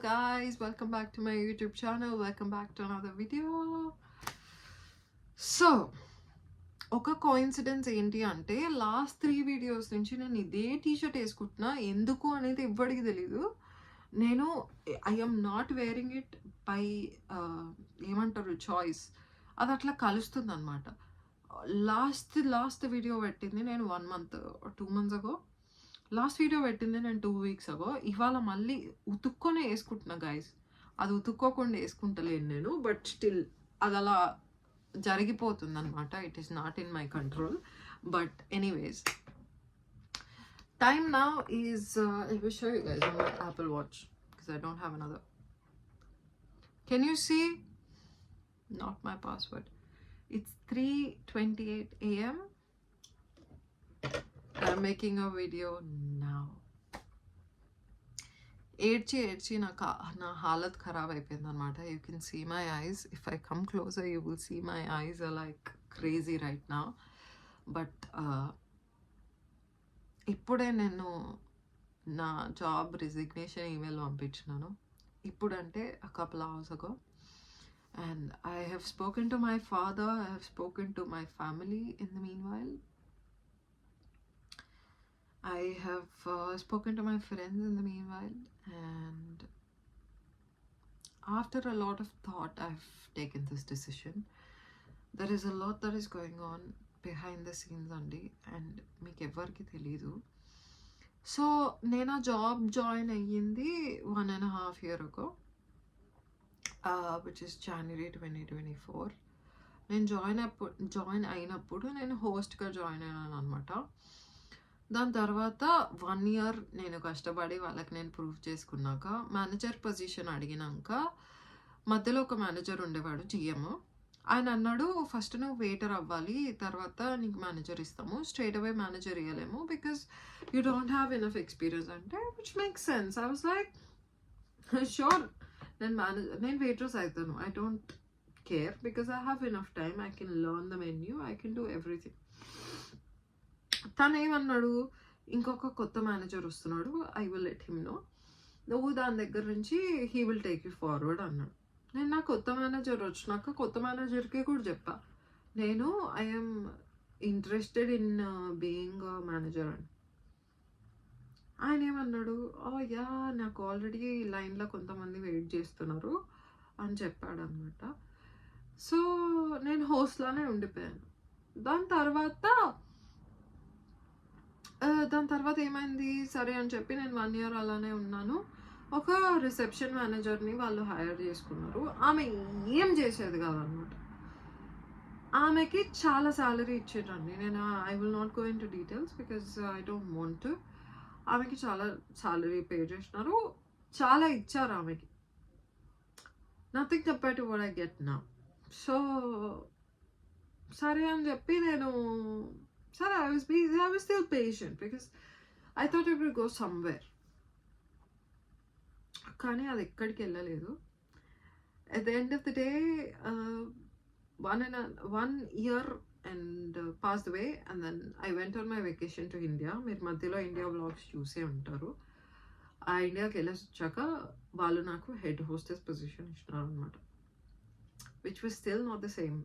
guys, welcome back to my YouTube channel. Welcome back to another video. So ఒక coincidence ఏంటి అంటే last 3 videos నుంచి నేను ఇదే టీషర్ట్ వేసుకుంటున్నా. ఎందుకు అనేది ఎవ్వడికి తెలీదు. నేను I am not wearing it by ఏమంటారు చాయిస్. అది అట్లా కలుస్తుంది అనమాట. లాస్ట్ వీడియో పెట్టింది నేను 1 month 2 months ago. Last video పెట్టింది నేను 2 weeks ago. ఇవాళ మళ్ళీ ఉతుక్కొనే వేసుకుంటున్నా గైస్. అది ఉతుక్కోకుండా వేసుకుంటలేను నేను, బట్ స్టిల్ అది అలా జరిగిపోతుంది అనమాట. It is not in my control. But anyways, time now is I will show you guys on my Apple Watch because I don't have another. Can you see? Not my password. It's 3:28 a.m. I'm making a video now. ఏడ్చి నా హాలత్ ఖరాబ్ అయిపోయింది అనమాట. You can see my eyes. If I come closer you will see my eyes are like crazy right నా. But ఇప్పుడే నేను నా job resignation email పంపించినాను. ఇప్పుడంటే a couple hours ago. And I have spoken to my father, I have spoken to my family in the meanwhile. I have spoken to my friends in the meanwhile, and after a lot of thought I've taken this decision. There is a lot that is going on behind the scenes andi, and meek evarki teliyadu. So nena job join ayyindi 1.5 year ago, which is January 2024. నేను join అయినప్పుడు నేను హోస్ట్గా join అయినాను అనమాట. దాని తర్వాత 1 year నేను కష్టపడి వాళ్ళకి నేను ప్రూవ్ చేసుకున్నాక మేనేజర్ పొజిషన్ అడిగినాక మధ్యలో ఒక మేనేజర్ ఉండేవాడు జిఎం. ఆయన అన్నాడు, ఫస్ట్ నువ్వు వెయిటర్ అవ్వాలి, తర్వాత నీకు మేనేజర్ ఇస్తాము, స్ట్రైట్ అవే మేనేజర్ ఇవ్వలేము because you don't have enough experience అంటే, which makes sense. I was like sure, నేను వెయిటర్స్ అవుతాను. I don't care because I have enough time. I can learn the menu, I can do everything. తను ఏమన్నాడు, ఇంకొక కొత్త manager వస్తున్నాడు, I will let him know, నువ్వు దాని దగ్గర నుంచి he will take you forward అన్నాడు. నేను నా కొత్త మేనేజర్ వచ్చినాక కొత్త మేనేజర్కి కూడా చెప్పా, నేను I'm interested in being manager అని. ఆయన ఏమన్నాడు, ఓ యా, నాకు ఆల్రెడీ లైన్లో కొంతమంది వెయిట్ చేస్తున్నారు అని చెప్పాడు అనమాట. సో నేను హోస్ట్లానే ఉండిపోయాను. దాని తర్వాత ఏమైంది, సరే అని చెప్పి నేను 1 year అలానే ఉన్నాను. ఒక రిసెప్షన్ మేనేజర్ని వాళ్ళు హైర్ చేసుకున్నారు. ఆమె ఏం చేసేది కాదనమాట. ఆమెకి చాలా శాలరీ ఇచ్చేటండి. నేను I will not go in to details because I don't want to. ఆమెకి చాలా శాలరీ పే చేసినారు, చాలా ఇచ్చారు ఆమెకి. Nothing compare to what I get now. So సరే అని చెప్పి నేను సరే I was still patient because I thought it would go somewhere. కానీ అది ఎక్కడికి వెళ్ళలేదు. At the end of the day, 1 year and passed away, and then I went on my vacation to India. మీరు మధ్యలో ఇండియా వ్లాగ్స్ చూసే ఉంటారు. ఆ ఇండియాకి వెళ్ళేసి వచ్చాక వాళ్ళు నాకు హెడ్ హోస్టెస్ పొజిషన్ ఇచ్చినారు అనమాట, which was still not the same.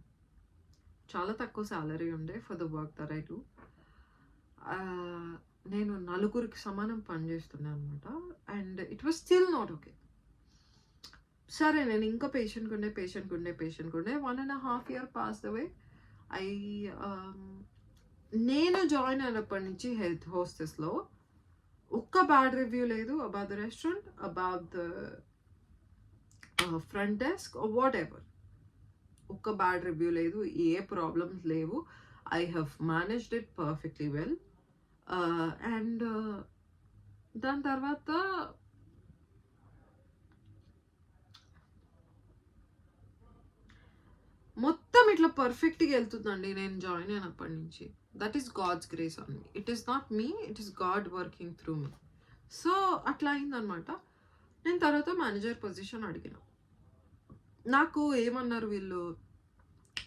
చాలా తక్కువ శాలరీ ఉండే for the work that I do. నేను 4 సమానం పనిచేస్తున్నాను అనమాట. And it was still not okay. సరే నేను ఇంకా పేషెంట్ ఉండే 1.5 year పాస్డ్ అవే. నేను జాయిన్ అయినప్పటి నుంచి హెల్త్ హోస్టెస్లో ఒక్క బ్యాడ్ రివ్యూ లేదు about the restaurant, about the front desk, what ever. ఒక్క బ్యాడ్ రివ్యూ లేదు, ఏ ప్రాబ్లమ్స్ లేవు. I have managed it perfectly well. And దాని తర్వాత మొత్తం ఇట్లా పర్ఫెక్ట్గా వెళ్తుందండి నేను జాయిన్ అయినప్పటి నుంచి. That is God's grace on me. It is not me, it is God working through me. So అట్లా అయిందనమాట. నేను తర్వాత మేనేజర్ పొజిషన్ అడిగిన. నాకు ఏమన్నారు వీళ్ళు,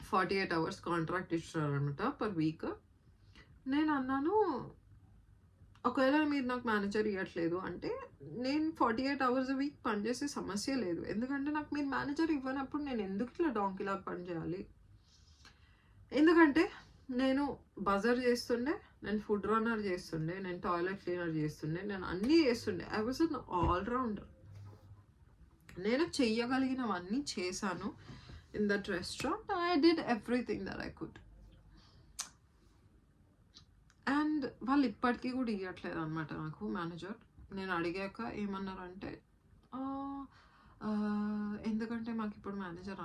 48 hours కాంట్రాక్ట్ ఇచ్చారనమాట పర్ వీక్. నేను అన్నాను ఒకవేళ మీరు నాకు మేనేజర్ ఇవ్వట్లేదు అంటే నేను 48 అవర్స్ వీక్ పనిచేసే సమస్య లేదు. ఎందుకంటే నాకు మీరు మేనేజర్ ఇవ్వనప్పుడు నేను ఎందుకు ఇట్లా డాంకీలాగా పని చేయాలి? ఎందుకంటే నేను బజర్ చేస్తుండే, నేను ఫుడ్ రన్నర్ చేస్తుండే, నేను టాయిలెట్ క్లీనర్ చేస్తుండే, నేను అన్నీ చేస్తుండే. I was an all rounder. నేను చెయ్యగలిగినవన్నీ చేశాను in that restaurant. I did everything that I could. And వాళ్ళు ఇప్పటికీ కూడా ఇవ్వట్లేదు అనమాట నాకు మేనేజర్. నేను అడిగాక ఏమన్నారంటే ఎందుకంటే మాకు ఇప్పుడు మేనేజర్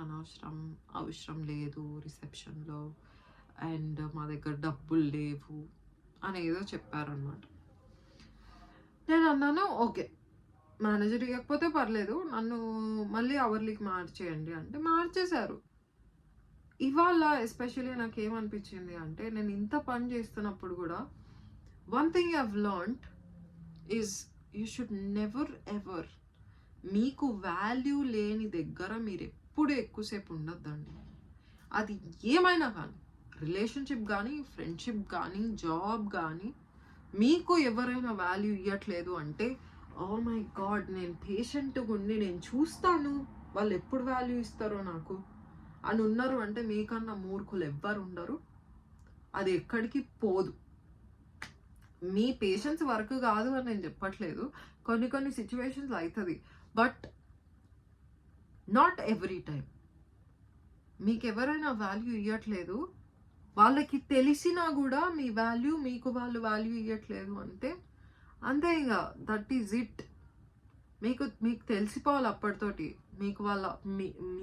అవసరం లేదు రిసెప్షన్లో, అండ్ మా దగ్గర డబ్బులు లేవు అని ఏదో చెప్పారనమాట. నేను అన్నాను ఓకే, మేనేజర్ ఇవ్వకపోతే పర్లేదు, నన్ను మళ్ళీ అవర్లీకి మార్చేయండి అంటే మార్చేశారు. ఇవాళ ఎస్పెషల్లీ నాకు ఏమనిపించింది అంటే నేను ఇంత పని చేస్తున్నప్పుడు కూడా one thing I've learned is you should never ever మీకు వాల్యూ లేని దగ్గర మీరు ఎప్పుడు ఎక్కువసేపు ఉండొద్దండి. అది ఏమైనా కానీ, రిలేషన్షిప్ కానీ, ఫ్రెండ్షిప్ కానీ, జాబ్ కానీ, మీకు ఎవరైనా వాల్యూ ఇవ్వట్లేదు అంటే ఓ మై గాడ్, నేను పేషెంట్గా ఉండి నేను చూస్తాను వాళ్ళు ఎప్పుడు వాల్యూ ఇస్తారో నాకు అని ఉన్నారు అంటే మీకన్నా మూర్ఖులు ఎవ్వరు ఉండరు. అది ఎక్కడికి పోదు. మీ పేషెన్స్ వర్క్ కాదు అని నేను చెప్పట్లేదు, కొన్ని సిచ్యువేషన్స్ అవుతుంది, బట్ నాట్ ఎవ్రీ టైం. మీకు ఎవరైనా వాల్యూ ఇవ్వట్లేదు, వాళ్ళకి తెలిసినా కూడా మీ వాల్యూ మీకు వాళ్ళు వాల్యూ ఇవ్వట్లేదు అంటే అంతే, ఇంకా దట్ ఈజ్ ఇట్. మీకు తెలిసిపోవాలి అప్పటితోటి మీకు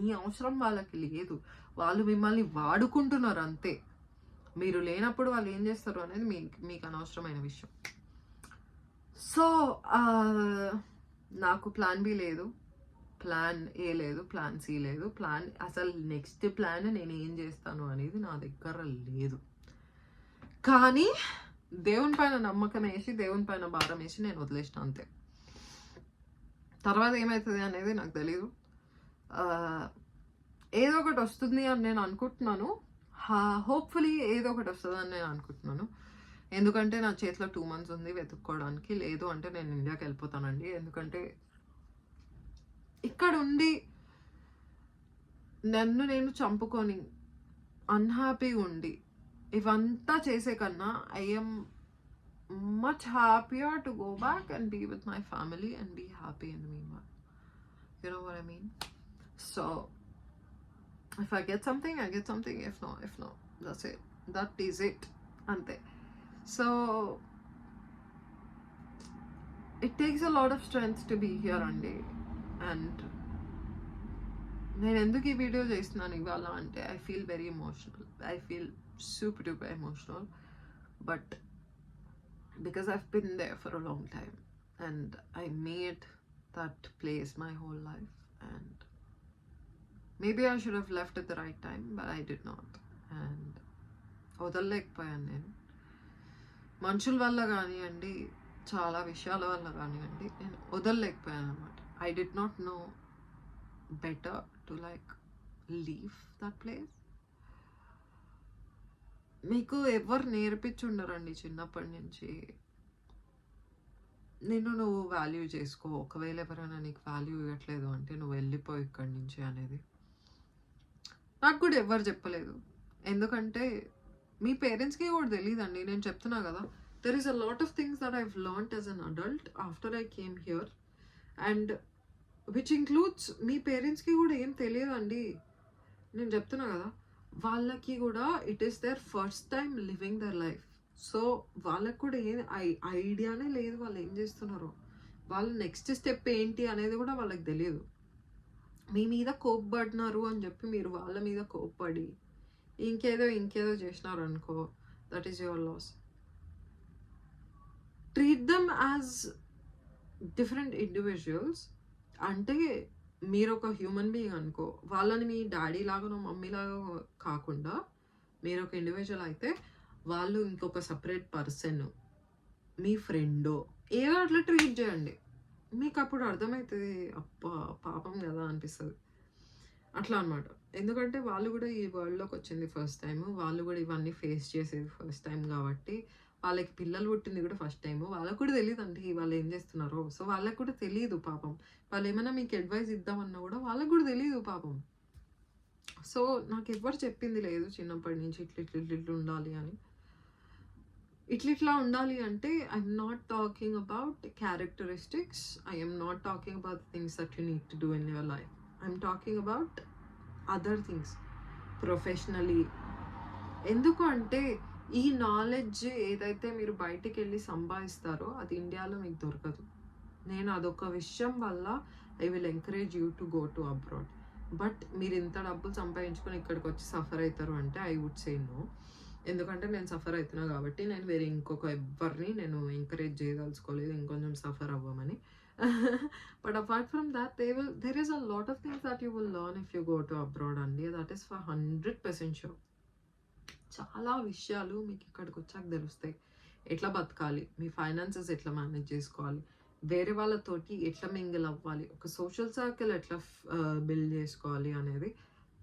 మీ అవసరం వాళ్ళకి లేదు, వాళ్ళు మిమ్మల్ని వాడుకుంటున్నారు అంతే. మీరు లేనప్పుడు వాళ్ళు ఏం చేస్తారు అనేది మీకు అనవసరమైన విషయం. సో నాకు ప్లాన్ బి లేదు, ప్లాన్ ఏ లేదు, ప్లాన్ సి లేదు, అసలు నెక్స్ట్ ప్లాన్ నేను ఏం చేస్తాను అనేది నా దగ్గర లేదు. కానీ దేవుని పైన నమ్మకం వేసి, దేవుని పైన భారం వేసి నేను వదిలేసిన అంతే. తర్వాత ఏమవుతుంది అనేది నాకు తెలీదు. ఏదో ఒకటి వస్తుంది అని నేను అనుకుంటున్నాను. హోప్ఫుల్లీ ఏదో ఒకటి వస్తుంది అని నేను అనుకుంటున్నాను. ఎందుకంటే నా చేతిలో 2 months ఉంది వెతుక్కోవడానికి. లేదు అంటే నేను ఇండియాకి వెళ్ళిపోతానండి. ఎందుకంటే ఇక్కడ ఉండి నన్ను నేను చంపుకొని అన్హ్యాపీగా ఉండి ఇవంతా చేసే కన్నా I'm much happier to go back and be with my family and be happy in the meanwhile. You know what I mean? So if I get something, I get something. If no, that's it. That is it. Ante. So it takes a lot of strength to be here Andy. And నేను ఎందుకు ఈ video చేస్తున్నాను ఇవాళ అంటే I feel very emotional. I feel super duper emotional, but because I've been there for a long time and I made that place my whole life, and maybe I should have left at the right time, but I did not. And వదలలేకపోయాను నేను. మనుషుల వల్ల కానివ్వండి, చాలా విషయాల వల్ల కానివ్వండి, నేను వదలలేకపోయాను అనమాట. I did not know better to like leave that place. మీకు ఎవరు నేర్పించుండరండి చిన్నప్పటి నుంచి నువ్వు వాల్యూ చేసుకో, ఒకవేళ ఎవరైనా నీకు వాల్యూ ఇవ్వట్లేదు అంటే నువ్వు వెళ్ళిపోయి ఇక్కడి నుంచి అనేది. నాకు కూడా ఎవరు చెప్పలేదు. ఎందుకంటే మీ పేరెంట్స్కి కూడా తెలియదండి. నేను చెప్తున్నా కదా, there is a lot of things that I've learned as an adult after I came here, and which includes మీ పేరెంట్స్కి కూడా ఏం తెలియదండి. నేను చెప్తున్నా కదా, వాళ్ళకి కూడా it is their first time living their life. So వాళ్ళకి కూడా ఏం ఐడియానే లేదు వాళ్ళు ఏం చేస్తున్నారో, వాళ్ళ నెక్స్ట్ స్టెప్ ఏంటి అనేది కూడా వాళ్ళకి తెలియదు. మీ మీద కోప్పడినారు అని చెప్పి మీరు వాళ్ళ మీద కోప్పడి ఇంకేదో చేసినారు అనుకో, that is your loss. Treat them as different individuals. అంటే మీరు ఒక హ్యూమన్ బీయింగ్ అనుకో, వాళ్ళని మీ డాడీ లాగానో మమ్మీ లాగా కాకుండా మీరు ఒక ఇండివిజువల్ అయితే వాళ్ళు ఇంకొక సపరేట్ పర్సన్, మీ ఫ్రెండో ఏదో అట్లా ట్రీట్ చేయండి. మీకు అప్పుడు అర్థమవుతుంది, అబ్బా పాపం కదా అనిపిస్తుంది అట్లా అనమాట. ఎందుకంటే వాళ్ళు కూడా ఈ వరల్డ్లోకి వచ్చింది ఫస్ట్ టైం, వాళ్ళు కూడా ఇవన్నీ ఫేస్ చేసేది ఫస్ట్ టైం కాబట్టి వాళ్ళకి పిల్లలు పుట్టింది కూడా ఫస్ట్ టైము. వాళ్ళకి కూడా తెలీదండి వాళ్ళు ఏం చేస్తున్నారో. సో, వాళ్ళకి కూడా తెలీదు పాపం. వాళ్ళేమైనా మీకు అడ్వైస్ ఇద్దామన్నా కూడా వాళ్ళకి కూడా తెలీదు పాపం. సో, నాకెవ్వరు చెప్పింది లేదు చిన్నప్పటి నుంచి ఇట్లా ఉండాలి అని. ఇట్లా ఉండాలి అంటే I'm not talking about characteristics. I'm not talking about things that you need to do in your life. I'm talking about other things professionally. ఎందుకు అంటే ఈ నాలెడ్జ్ ఏదైతే మీరు బయటికెళ్ళి సంపాదిస్తారో అది ఇండియాలో మీకు దొరకదు. నేను అదొక విషయం వల్ల I will encourage you to go to abroad. But మీరు ఇంత డబ్బులు సంపాదించుకొని ఇక్కడికి వచ్చి సఫర్ అవుతారు అంటే ఐ వుడ్ సే నో. ఎందుకంటే నేను సఫర్ అవుతున్నా కాబట్టి నేను వేరే ఇంకొక ఎవ్వరిని నేను ఎంకరేజ్ చేయదలుచుకోలేదు ఇంకొంచెం సఫర్ అవ్వమని. But apart from that there is a lot of things that you will learn if you go to abroad అండి. That is for 100% sure. చాలా విషయాలు మీకు ఇక్కడికి వచ్చాక తెలుస్తాయి. ఎట్లా బతకాలి, మీ ఫైనాన్సెస్ ఎట్లా మేనేజ్ చేసుకోవాలి, వేరే వాళ్ళతోటి ఎట్లా మింగిల్ అవ్వాలి, ఒక సోషల్ సర్కిల్ ఎట్లా బిల్డ్ చేసుకోవాలి అనేది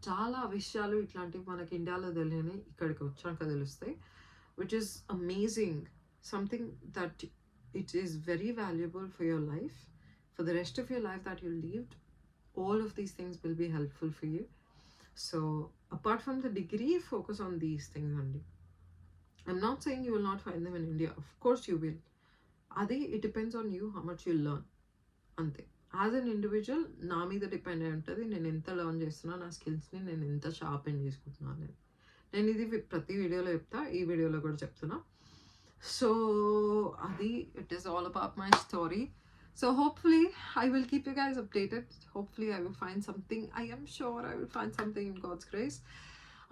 చాలా విషయాలు ఇట్లాంటివి మనకి ఇండియాలో తెలియని ఇక్కడికి వచ్చాక తెలుస్తాయి. Which is amazing. Something that it is very valuable for your life, for the rest of your life that you లీవ్డ్. All of these things will be helpful for you. So apart from the degree, focus on these things only. I'm not saying you will not find them in India. Of course you will. Adi, it depends on you how much you learn. Ante. As an individual, నా మీద depend అయి ఉంటుంది నేను ఎంత learn చేస్తున్నా, నా స్కిల్స్ని నేను ఎంత షార్పెన్ చేసుకుంటున్నాను. నేను ఇది ప్రతి వీడియోలో చెప్తా, ఈ వీడియోలో కూడా చెప్తున్నా. సో అది it is all about my story. So hopefully I will keep you guys updated. Hopefully I will find something. I am sure I will find something in God's grace.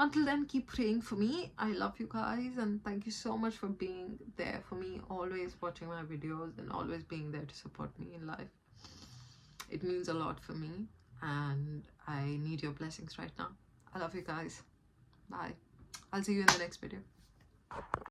Until then, keep praying for me. I love you guys and thank you so much for being there for me, always watching my videos and always being there to support me in life. It means a lot for me and I need your blessings right now. I love you guys. Bye. I'll see you in the next video.